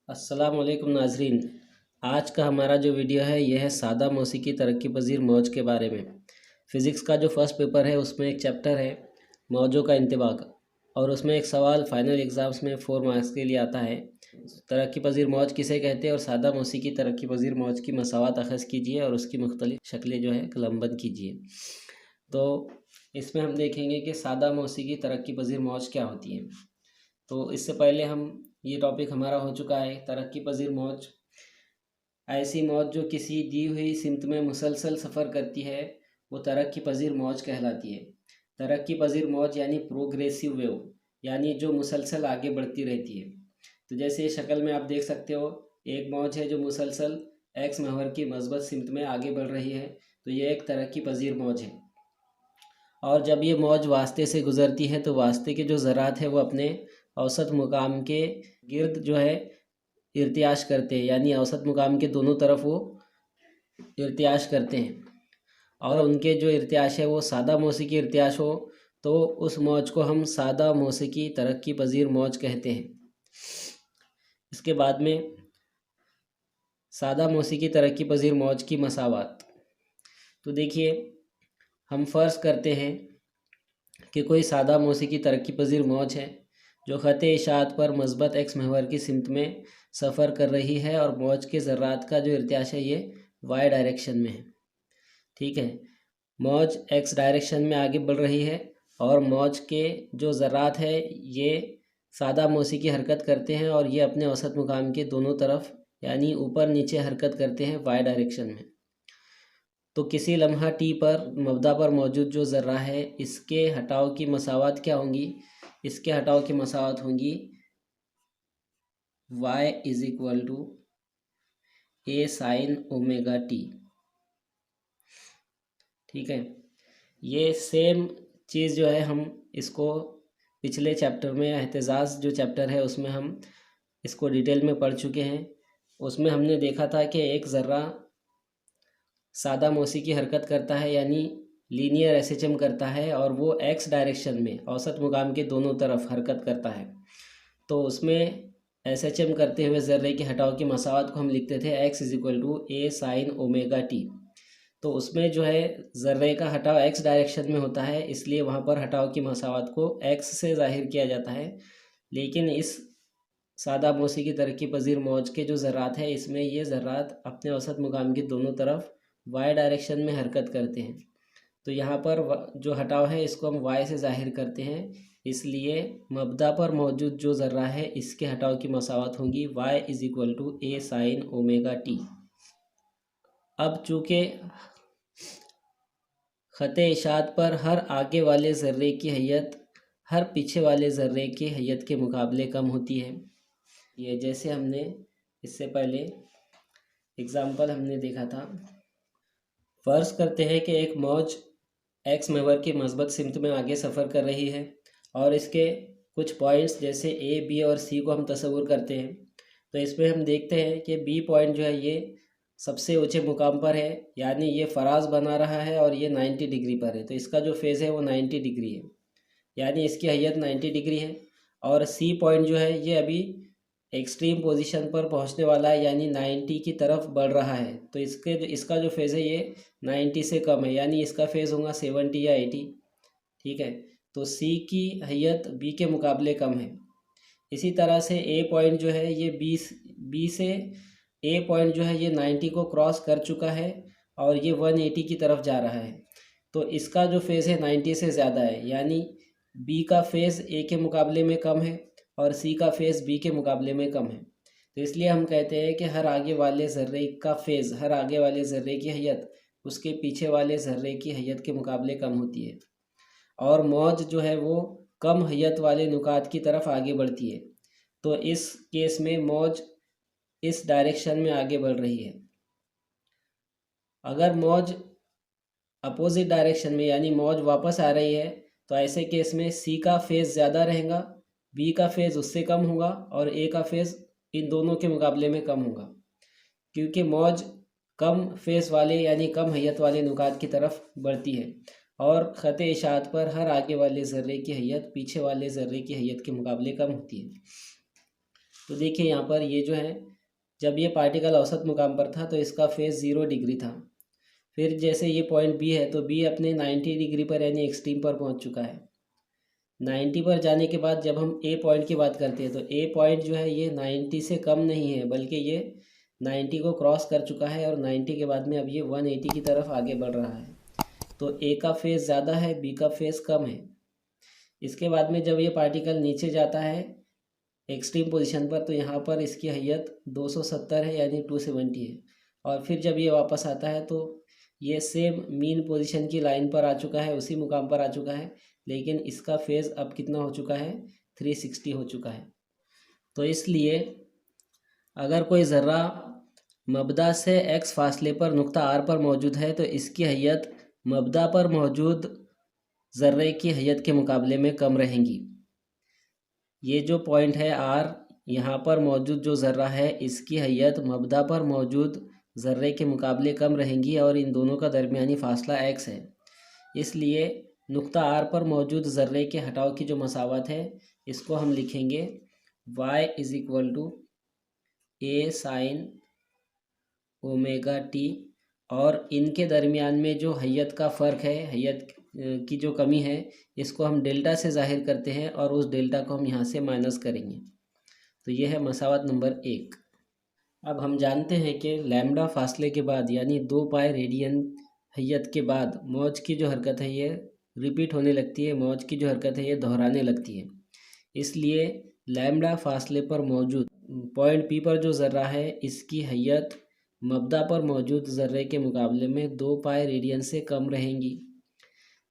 अस्सलाम वालेकुम नाजरीन। आज का हमारा जो वीडियो है यह है सादा मौसीकी तरक्की पजीर मौज के बारे में। फ़िज़िक्स का जो फर्स्ट पेपर है उसमें एक चैप्टर है मौजों का इंतबाक, और उसमें एक सवाल फाइनल एग्ज़ाम्स में 4 मार्क्स के लिए आता है। तरक्की पजीर मौज किसे कहते हैं और सादा मौसीकी तरक्की पजीर मौज की मसावत अख़ज़ कीजिए और उसकी मुख्तलिफ़ शक्लें जो है कलमबंद कीजिए। तो इसमें हम देखेंगे कि सादा मौसीकी तरक्की पजीर मौज क्या होती है। तो इससे पहले ये टॉपिक हमारा हो चुका है। तरक्की पजीर मौज ऐसी मौज जो किसी दी हुई सिमत में मुसलसल सफ़र करती है, वो तरक्की पजीर मौज कहलाती है। तरक्की पजीर मौज यानी प्रोग्रेसिव वेव, यानी जो मुसलसल आगे बढ़ती रहती है। तो जैसे ये शक्ल में आप देख सकते हो, एक मौज है जो मुसलसल एक्स महवर की मस्बत सिमत में आगे बढ़ रही है, तो ये एक तरक्की पजीर मौज है। और जब ये मौज वास्ते से गुज़रती है तो वास्ते के जो ज़रात है वो अपने औसत मुकाम के गिर्द जो है इर्तियाश करते हैं, यानी औसत मुकाम के दोनों तरफ वो इर्तियाश करते हैं। और उनके जो इर्तियाश है वो सादा मौसीकी इर्तियाश हो तो उस मौज को हम सादा मौसीकी तरक्की पजीर मौज कहते हैं। इसके बाद में सादा मौसीकी तरक्की पजीर मौज की मसावत। तो देखिए, हम फ़र्ज़ करते हैं कि कोई सादा मौसीकी तरक्की पजीर मौज है जो ख़त इशाअत पर मस्बत एक्स महवर की सिमत में सफ़र कर रही है, और मौज के ज़र्रात का जो इर्तियाश है ये वाई डायरेक्शन में है। ठीक है, मौज एक्स डायरेक्शन में आगे बढ़ रही है और मौज के जो ज़र्रात है ये सादा मौसीकी हरकत करते हैं, और ये अपने औसत मुकाम के दोनों तरफ यानी ऊपर नीचे हरकत करते हैं वाई डायरेक्शन में। तो किसी लम्हा टी पर मबदा पर मौजूद जो ज़र्रा है इसके हटाव की मसावत क्या होंगी? इसके हटाव की मसावत होंगी y is equal to a sine omega t. ठीक है, ये सेम चीज़ जो है हम इसको पिछले चैप्टर में एहतजाज जो चैप्टर है उसमें हम इसको डिटेल में पढ़ चुके हैं। उसमें हमने देखा था कि एक ज़र्रा सादा मौसीकी हरकत करता है यानी लीनियर एसएचएम करता है, और वो एक्स डायरेक्शन में औसत मुकाम के दोनों तरफ हरकत करता है। तो उसमें एसएचएम करते हुए ज़र्रे के हटाव की मसावत को हम लिखते थे x is equal to a sine omega t. तो उसमें जो है ज़र्रे का हटाव एक्स डायरेक्शन में होता है, इसलिए वहाँ पर हटाव की मसावत को एक्स से ज़ाहिर किया जाता है। लेकिन इस सादा मौसीकी तरक्की पजीर मौज के जो ज़र्रात है इसमें ये ज़र्रात अपने औसत मुकाम के दोनों तरफ वाई डायरेक्शन में हरकत करते हैं। तो यहाँ पर जो हटाव है इसको हम वाई से ज़ाहिर करते हैं, इसलिए मबदा पर मौजूद जो ज़र्रा है इसके हटाव की मसावत होंगी y is equal to a sine omega t. अब चूँकि ख़त इशाअत पर हर आगे वाले ज़र्रे की हैयत हर पीछे वाले ज़र्रे की हैयत के मुकाबले कम होती है। ये जैसे हमने इससे पहले एग्ज़ाम्पल हमने देखा था। फ़र्ज़ करते हैं कि एक मौज एक्स महवर की मस्बत सिमत में आगे सफ़र कर रही है, और इसके कुछ पॉइंट्स जैसे ए बी और सी को हम तस्वुर करते हैं। तो इसमें हम देखते हैं कि बी पॉइंट जो है ये सबसे ऊंचे मुकाम पर है, यानी ये फराज बना रहा है और ये 90 डिग्री पर है। तो इसका जो फेज़ है वो 90 डिग्री है, यानी इसकी हैयत 90 डिग्री है। और सी पॉइंट जो है ये अभी एक्सट्रीम पोजीशन पर पहुंचने वाला है, यानी 90 की तरफ बढ़ रहा है। तो इसका जो फेज़ है ये 90 से कम है, यानी इसका फेज़ होगा 70 या 80। ठीक है, तो सी की हैयत बी के मुकाबले कम है। इसी तरह से ए पॉइंट जो है ये बी से ए पॉइंट जो है ये 90 को क्रॉस कर चुका है और ये 180 की तरफ जा रहा है। तो इसका जो फेज़ है 90 से ज़्यादा है, यानी बी का फेज़ ए के मुकाबले में कम है और सी का फेज़ बी के मुकाबले में कम है। तो इसलिए हम कहते हैं कि हर आगे वाले ज़र्रे का फेज़, हर आगे वाले ज़र्रे की हैयत उसके पीछे वाले ज़र्रे की हैयत के मुकाबले कम होती है, और मौज जो है वो कम हैयत वाले नुकात की तरफ आगे बढ़ती है। तो इस केस में मौज इस डायरेक्शन में आगे बढ़ रही है। अगर मौज अपोजिट डायरेक्शन में यानी मौज वापस आ रही है, तो ऐसे केस में सी का फेज़ ज़्यादा रहेगा, बी का फेज़ उससे कम होगा और ए का फेज़ इन दोनों के मुकाबले में कम होगा, क्योंकि मौज कम फेज़ वाले यानी कम हैयत वाले नुकात की तरफ बढ़ती है, और ख़त इशाअत पर हर आगे वाले ज़र्रे की हैयत पीछे वाले ज़र्रे की हैयत के मुकाबले कम होती है। तो देखिए यहाँ पर ये जो है, जब ये पार्टिकल औसत मुकाम पर था तो इसका फेज़ 0 डिग्री था। फिर जैसे ये पॉइंट बी है तो बी अपने 90 डिग्री पर यानी एक्सट्रीम पर पहुंच चुका है। 90 पर जाने के बाद जब हम ए पॉइंट की बात करते हैं तो ए पॉइंट जो है ये 90 से कम नहीं है, बल्कि ये 90 को क्रॉस कर चुका है और 90 के बाद में अब ये 180 की तरफ आगे बढ़ रहा है। तो ए का फेज़ ज़्यादा है, बी का फेज़ कम है। इसके बाद में जब ये पार्टिकल नीचे जाता है एक्सट्रीम पोजीशन पर तो यहाँ पर इसकी हैयत 270 है यानी 270 है। और फिर जब ये वापस आता है तो ये सेम मीन पोजीशन की लाइन पर आ चुका है, उसी मुकाम पर आ चुका है, लेकिन इसका फेज़ अब कितना हो चुका है, 360 हो चुका है। तो इसलिए अगर कोई ज़र्रा मबदा से x फासले पर नुक्ता r पर मौजूद है तो इसकी हैयत मबदा पर मौजूद ज़र्रे की हैयत के मुकाबले में कम रहेंगी। ये जो पॉइंट है r, यहाँ पर मौजूद जो ज़र्रा है इसकी हैयत मबदा पर मौजूद ज़र्रे के मुकाबले कम रहेंगी और इन दोनों का दरमियानी फ़ासला x है। इसलिए नुक्ता r पर मौजूद ज़र्रे के हटाव की जो मसावत है इसको हम लिखेंगे y is equal to a sine omega t, और इनके दरमियान में जो हैयत का फ़र्क है, हैयत की जो कमी है, इसको हम डेल्टा से ज़ाहिर करते हैं और उस डेल्टा को हम यहाँ से माइनस करेंगे। तो ये है मसावत नंबर 1। अब हम जानते हैं कि लैम्डा फासले के बाद यानी 2 पाई रेडियन हैयत के बाद मौज की जो हरकत है ये रिपीट होने लगती है, मौज की जो हरकत है ये दोहराने लगती है। इसलिए लैम्डा फासले पर मौजूद पॉइंट पी पर जो ज़र्रा है इसकी हैयत मबदा पर मौजूद ज़र्रे के मुकाबले में 2 पाई रेडियन से कम रहेंगी।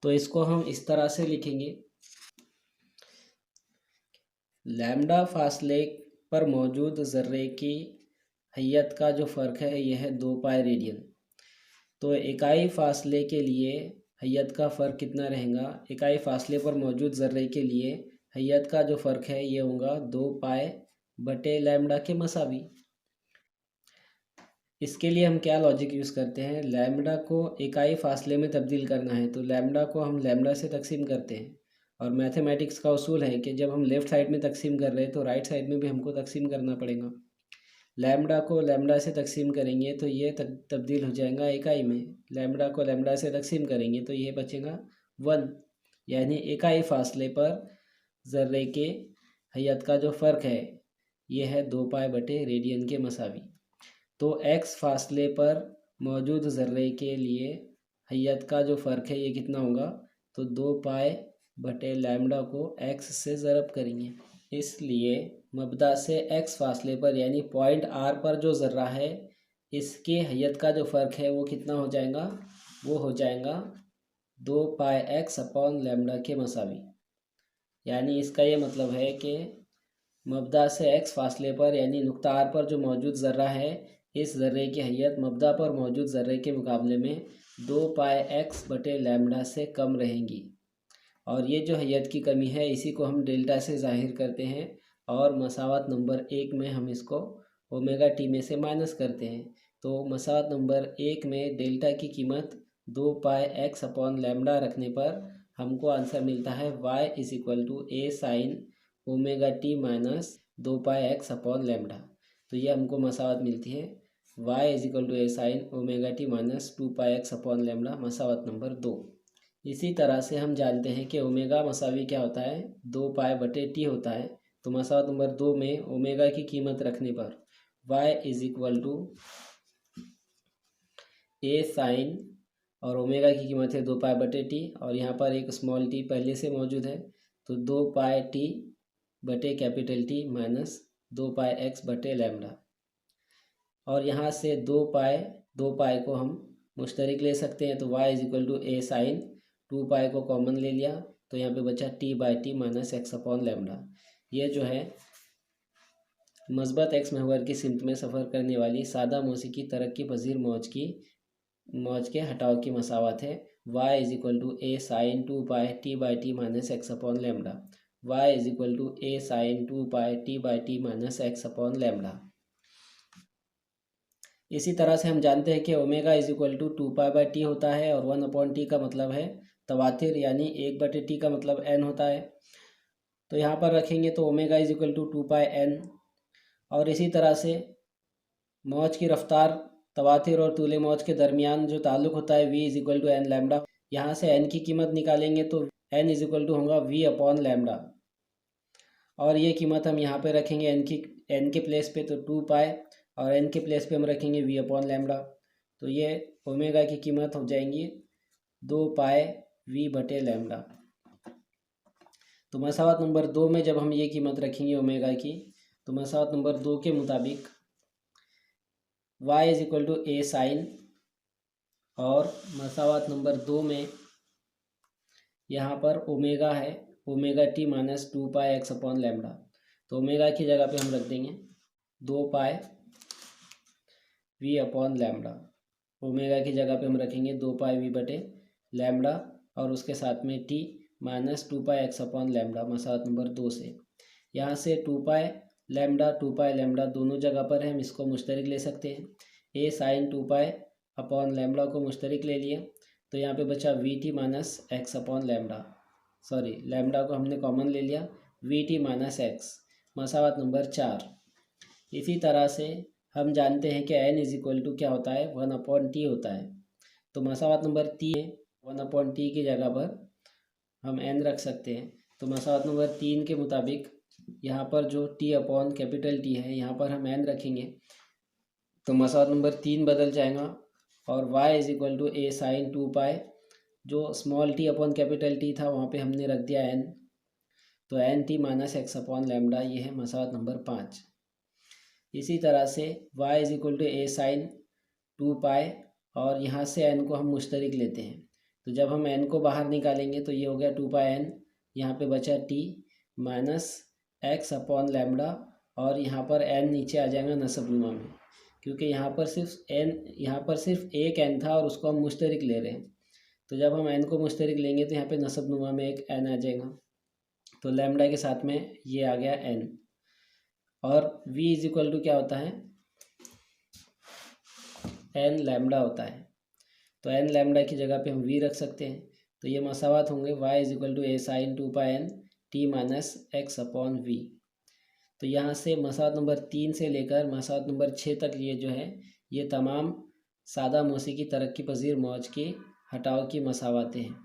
तो इसको हम इस तरह से लिखेंगे, लैम्डा फासले पर मौजूद ज़र्रे की हैयत का जो फ़र्क है यह है 2 पाई रेडियन। तो इकाई फासले के लिए हैयत का फ़र्क कितना रहेगा, इकाई फासले पर मौजूद ज़र्रे के लिए हैयत का जो फ़र्क है ये होगा 2 पाई बटे लैम्डा के मसावी। इसके लिए हम क्या लॉजिक यूज़ करते हैं, लैम्डा को इकाई फासले में तब्दील करना है तो लैम्डा को हम लैम्डा से तकसीम करते हैं। और मैथमेटिक्स का उसूल है कि जब हम लेफ़्ट साइड में तकसीम कर रहे हैं तो राइट साइड में भी हमको तकसीम करना पड़ेगा। लैम्डा को लैम्डा से तकसीम करेंगे तो ये तब्दील हो जाएगा इकाई में, लैम्डा को लैम्डा से तकसीम करेंगे तो ये बचेगा 1, यानी इकाई फासले पर ज़र्रे के हैयत का जो फ़र्क है ये है 2 पाई बटे रेडियन के मसावी। तो x फासले पर मौजूद ज़र्रे के लिए हैयत का जो फ़र्क है ये कितना होगा, तो 2 पाई बटे लैम्डा को x से ज़रब करेंगे। इसलिए मबदा से x फासले पर यानी पॉइंट r पर जो ज़र्रा है इसके हैयत का जो फ़र्क है वो कितना हो जाएगा, वो हो जाएगा 2 पाई x अपॉन लैम्डा के मसावी। यानी इसका ये मतलब है कि मबदा से x फासले पर यानी नुक्ता r पर जो मौजूद ज़र्रा है इस ज़र्रे की हैयत मबदा पर मौजूद ज़र्रे के मुकाबले में 2 पाई x बटे लैम्डा से कम रहेंगी। और ये जो हैयत की कमी है इसी को हम डेल्टा से ज़ाहिर करते हैं और मसावत नंबर 1 में हम इसको ओमेगा टी में से माइनस करते हैं। तो मसावत नंबर 1 में डेल्टा की कीमत 2 पाई x अपॉन लैम्डा रखने पर हमको आंसर मिलता है y is equal to a sine omega T minus 2 pi x upon lambda. तो ये हमको मसावत मिलती है y is equal to a sine omega T minus 2 pi x upon lambda, मसावत नंबर 2। इसी तरह से हम जानते हैं कि ओमेगा मसावी क्या होता है, 2 पाई बटे टी होता है। तो मसावत नंबर 2 में ओमेगा की कीमत रखने पर y is equal to a sine और ओमेगा की कीमत है 2 पाई बटे टी और यहाँ पर एक स्मॉल टी पहले से मौजूद है तो 2 पाई टी बटे capital T minus 2 pi x बटे लैम्डा। और यहाँ से 2 पाई को हम मुश्तरिक ले सकते हैं तो y is equal to a sine 2 pi को कॉमन ले लिया तो यहाँ पे बचा t by t minus x upon lambda. ये जो है मस्बत x महवर की सिमत में सफ़र करने वाली सादा मौसीकी तरक्की पजीर मौज के हटाव की मसावत है y is equal to a sine 2 pi t by t minus x upon lambda, y is equal to a sine 2 pi t by t minus x upon lambda. इसी तरह से हम जानते हैं कि omega is equal to 2 pi by t होता है और 1 अपॉन टी का मतलब है तवातिर यानी 1 बटे टी का मतलब n होता है। तो यहाँ पर रखेंगे तो omega is equal to 2 pi n और इसी तरह से मौज की रफ्तार तवातिर और तूल मौज के दरमियान जो ताल्लुक होता है v is equal to n lambda, यहाँ से n की कीमत निकालेंगे तो n इज इक्वल टू होगा v अपॉन लैम्डा, और ये कीमत हम यहाँ पे रखेंगे n के प्लेस पे तो 2 पाई, और n के प्लेस पे हम रखेंगे v अपॉन लैम्डा, तो ये ओमेगा की कीमत हो जाएंगी 2 पाई v बटे लैम्डा। तो मसावत नंबर 2 में जब हम ये कीमत रखेंगे ओमेगा की, तो मसावत नंबर 2 के मुताबिक y is equal to a sine, और मसावत नंबर 2 में यहाँ पर ओमेगा है omega T minus 2 pi x upon lambda, तो ओमेगा की जगह पे हम रख देंगे 2 pi v upon lambda, omega की जगह पे हम रखेंगे 2 पाई वी बटे लैम्डा, और उसके साथ में T minus 2 pi x upon lambda मसावत नंबर 2 से। यहाँ से 2 पाई लैम्डा दोनों जगह पर है, हम इसको मुश्तरक ले सकते हैं। A sine 2 pi upon lambda को मुश्तरक ले लिए, तो यहाँ पे बचा V T minus x upon lambda, sorry lambda को हमने कॉमन ले लिया, वी टी माइनस एक्स मसावत नंबर 4। इसी तरह से हम जानते हैं कि n इज इक्वल टू क्या होता है 1 अपॉन टी होता है, तो मसावत नंबर 3 1 अपॉन टी की जगह पर हम n रख सकते हैं। तो मसावत नंबर 3 के मुताबिक यहाँ पर जो t अपॉन कैपिटल टी है यहाँ पर हम n रखेंगे, तो मसावत नंबर 3 बदल जाएगा, और y is equal to a sine 2 pi, जो small t upon capital t था वहाँ पे हमने रख दिया n, तो n t minus x upon lambda, ये है मसावत नंबर 5। इसी तरह से y is equal to a sine 2 pi, और यहाँ से n को हम मुश्तरक लेते हैं, तो जब हम n को बाहर निकालेंगे तो ये हो गया 2 पाई n, यहाँ पे बचा t minus x upon lambda, और यहाँ पर n नीचे आ जाएगा नसबनुमा में, क्योंकि यहाँ पर सिर्फ एक n था और उसको हम मुश्तरक ले रहे हैं, तो जब हम n को मुश्तरक लेंगे तो यहाँ पे नसबनुमा में एक n आ जाएगा, तो लैम्डा के साथ में ये आ गया n, और v इज इक्वल टू क्या होता है n लैम्डा होता है, तो n लैम्डा की जगह पे हम v रख सकते हैं, तो ये मसावत होंगे y is equal to a sine 2 pi n t minus x upon v। तो यहाँ से मसावत नंबर 3 से लेकर मसावत नंबर 6 तक ये जो है ये तमाम सादा मौसीकी तरक्की पजीर मौज की हटाव की मसावतें हैं।